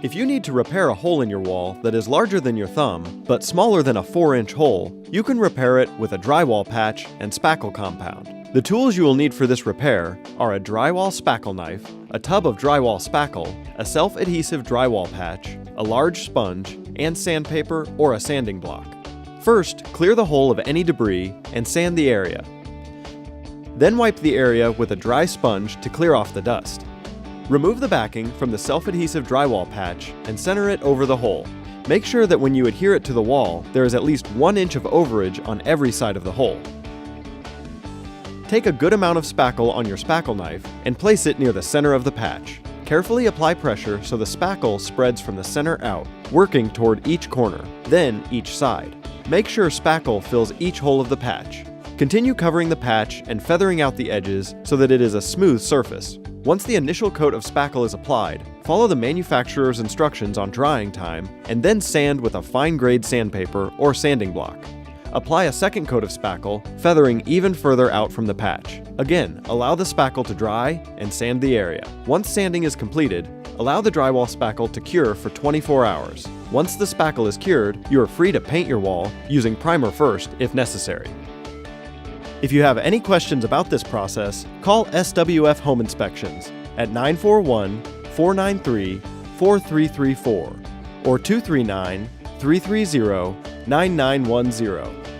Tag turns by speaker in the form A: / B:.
A: If you need to repair a hole in your wall that is larger than your thumb, but smaller than a 4-inch hole, you can repair it with a drywall patch and spackle compound. The tools you will need for this repair are a drywall spackle knife, a tub of drywall spackle, a self-adhesive drywall patch, a large sponge, and sandpaper or a sanding block. First, clear the hole of any debris and sand the area. Then wipe the area with a dry sponge to clear off the dust. Remove the backing from the self-adhesive drywall patch and center it over the hole. Make sure that when you adhere it to the wall, there is at least 1 inch of overage on every side of the hole. Take a good amount of spackle on your spackle knife and place it near the center of the patch. Carefully apply pressure so the spackle spreads from the center out, working toward each corner, then each side. Make sure spackle fills each hole of the patch. Continue covering the patch and feathering out the edges so that it is a smooth surface. Once the initial coat of spackle is applied, follow the manufacturer's instructions on drying time and then sand with a fine-grade sandpaper or sanding block. Apply a second coat of spackle, feathering even further out from the patch. Again, allow the spackle to dry and sand the area. Once sanding is completed, allow the drywall spackle to cure for 24 hours. Once the spackle is cured, you are free to paint your wall using primer first if necessary. If you have any questions about this process, call SWF Home Inspections at 941-493-4334 or 239-330-9910.